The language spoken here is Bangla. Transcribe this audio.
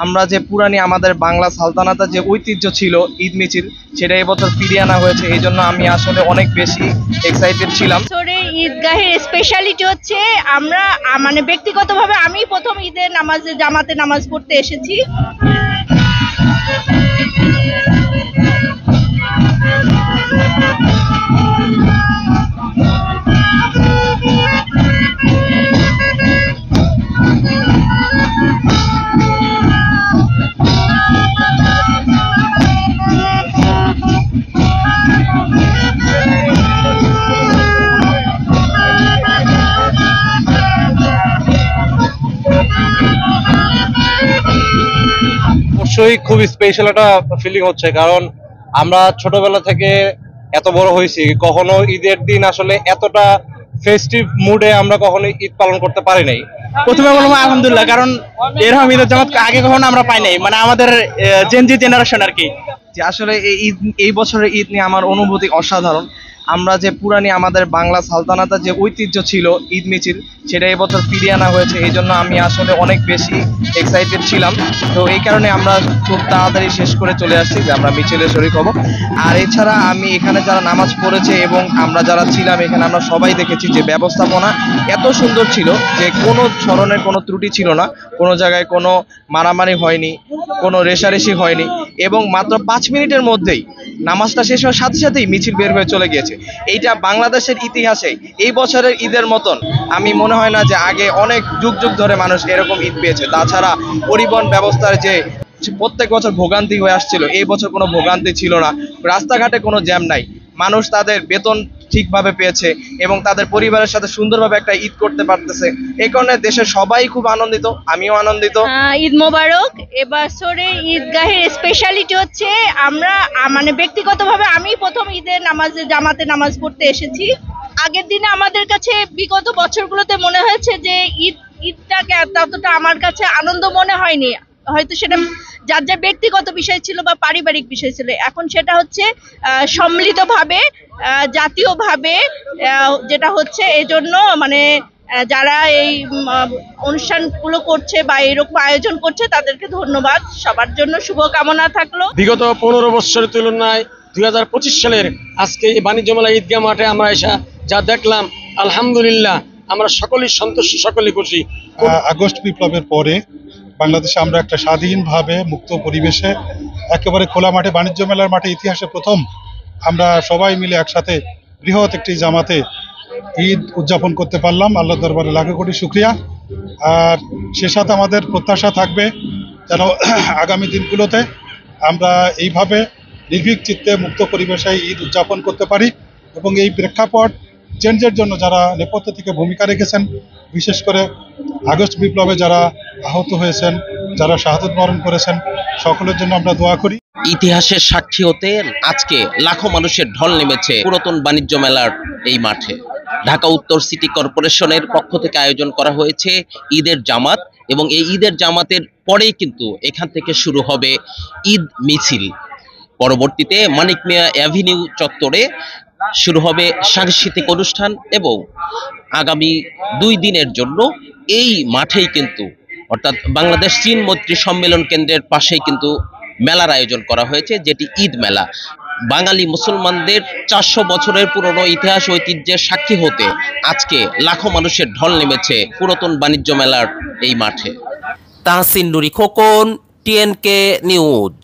আমরা যে পুরানি আমাদের বাংলা সালতানাতের যে ঐতিহ্য ছিল ঈদ মিছিল, সেটা এবছর ফিরিয়ে আনা হয়েছে। এই জন্য আমি আসলে অনেক বেশি এক্সাইটেড ছিলাম। ঈদগাহের স্পেশালিটি হচ্ছে আমরা মানে ব্যক্তিগতভাবে আমি প্রথম ঈদের নামাজে জামাতে নামাজ পড়তে এসেছি। অবশ্যই খুব স্পেশাল একটা ফিলিং হচ্ছে, কারণ আমরা ছোটবেলা থেকে এত বড় হয়েছি, কখনো ঈদের দিন আসলে এতটা ফেস্টিভ মুডে আমরা কখনো ঈদ পালন করতে পারি নাই। প্রথমে বলবো আলহামদুলিল্লাহ, কারণ এরকম ঈদের জামাত আগে কখনো আমরা পাই নাই, মানে আমাদের জেনজি জেনারেশন আর কি। যে আসলে এই বছরের ঈদ নিয়ে আমার অনুভূতি অসাধারণ। আমরা যে পুরানি আমাদের বাংলা সালতানাতের যে ঐতিহ্য ছিল ঈদ মিছিল, সেটা এবছর ফিরিয়ে আনা হয়েছে। এই জন্য আমি আসলে অনেক বেশি এক্সাইটেড ছিলাম। তো এই কারণে আমরা খুব তাড়াতাড়ি শেষ করে চলে আসছি যে আমরা মিছিলে শরীক হব। আর এছাড়া আমি এখানে যারা নামাজ পড়েছে এবং আমরা যারা ছিলাম এখানে, আমরা সবাই দেখেছি যে ব্যবস্থাপনা এত সুন্দর ছিল যে কোনো ধরনের কোনো ত্রুটি ছিল না, কোনো জায়গায় কোনো মারামারি হয়নি, কোনো রেষারেষি হয়নি, এবং মাত্র 5 মিনিটের মধ্যেই নামাজটা শেষ হওয়ার সাথে সাথেই মিছিল বের হয়ে চলে গিয়েছে। এইটা বাংলাদেশের ইতিহাসে এই বছরের ঈদের মতন আমি মনে হয় না যে আগে অনেক যুগ যুগ ধরে মানুষ এরকম ঈদ পেয়েছে। তাছাড়া পরিবহন ব্যবস্থার যে প্রত্যেক বছর ভোগান্তি হয়ে আসছিল, এই বছর কোনো ভোগান্তি ছিল না। রাস্তাঘাটে কোনো জ্যাম নাই, মানুষ তাদের বেতন ঠিকভাবে পেয়েছে এবং তাদের পরিবারের সাথে সুন্দরভাবে একটা ঈদ করতে পারতেছে। এই কারণে দেশের সবাই খুব আনন্দিত, আমিও আনন্দিত। ঈদ মোবারক। এবছরে ঈদগাহের স্পেশালিটি হচ্ছে আমরা মানে ব্যক্তিগতভাবে আমি প্রথম ঈদের নামাজে জামাতে নামাজ পড়তে এসেছি। আগের দিনে আমাদের কাছে বিগত বছরগুলোতে মনে হয়েছে যে ঈদটাকে ততটা আমার কাছে আনন্দ মনে হয়নি, হয়তো সেটা যার যার ব্যক্তিগত বিষয় ছিল বা পারিবারিক বিষয় ছিল। এখন সেটা হচ্ছে সম্মিলিতভাবে জাতীয়ভাবে যেটা হচ্ছে, এজন্য মানে যারা এই অনুষ্ঠানগুলো করছে বা এরকম আয়োজন করছে তাদেরকে ধন্যবাদ, সবার জন্য শুভকামনা থাকলো। বিগত 15 বছরের তুলনায় 2025 সালের আজকে এই বাণিজ্য মেলা ঈদগাহ মাঠে আমরা এসে যা দেখলাম, আলহামদুলিল্লাহ আমরা সকলেই সন্তুষ্ট, সকলেই খুশি। আগস্ট বিপ্লবের পরে বাংলাদেশে আমরা একটা স্বাধীনভাবে মুক্ত পরিবেশে একেবারে খোলা মাঠে বাণিজ্য মেলার মাঠে ইতিহাসে প্রথম আমরা সবাই মিলে একসাথে বৃহৎ একটি জামাতে ঈদ উদযাপন করতে পারলাম। আল্লাহ দরবারে লাখো কোটি শুকরিয়া। আর সে সাথে আমাদের প্রত্যাশা থাকবে যেন আগামী দিনগুলোতে আমরা এইভাবে নির্ভীক চিত্তে মুক্ত পরিবেশে ঈদ উদযাপন করতে পারি। এবং এই প্রেক্ষাপট চেঞ্জের জন্য যারা নেপথ্য থেকে ভূমিকা রেখেছেন, বিশেষ করে আগস্ট বিপ্লবে যারা আহত হয়েছেন, যারা শাহাদাত বরণ করেছেন, সকলের জন্য আমরা দোয়া করি। ইতিহাসের সাক্ষী হতে আজকে লাখো মানুষের ঢল নেমেছে পুরাতন বাণিজ্য মেলার এই মাঠে। ঢাকা উত্তর সিটি কর্পোরেশনের পক্ষ থেকে আয়োজন করা হয়েছে ঈদের জামাত, এবং এই ঈদের জামাতের পরেই কিন্তু এখান থেকে শুরু হবে ঈদ মিছিল। পরবর্তীতে মানিক মিয়া অ্যাভিনিউ চত্বরে শুরু হবে সাংস্কৃতিক অনুষ্ঠান, এবং আগামী 2 দিনের জন্য এই মাঠেই কিন্তু, অর্থাৎ বাংলাদেশ চীন মৈত্রী সম্মেলন কেন্দ্রের পাশেই কিন্তু মেলার আয়োজন করা হয়েছে, যেটি ঈদ মেলা। বাঙালি মুসলমানদের 400 বছরের পুরনো ইতিহাস ঐতিহ্যের সাক্ষী হতে আজকে লাখো মানুষের ঢল নেমেছে পুরাতন বাণিজ্য মেলার এই মাঠে। তাহসিন নুরি খোকন, TNK নিউজ।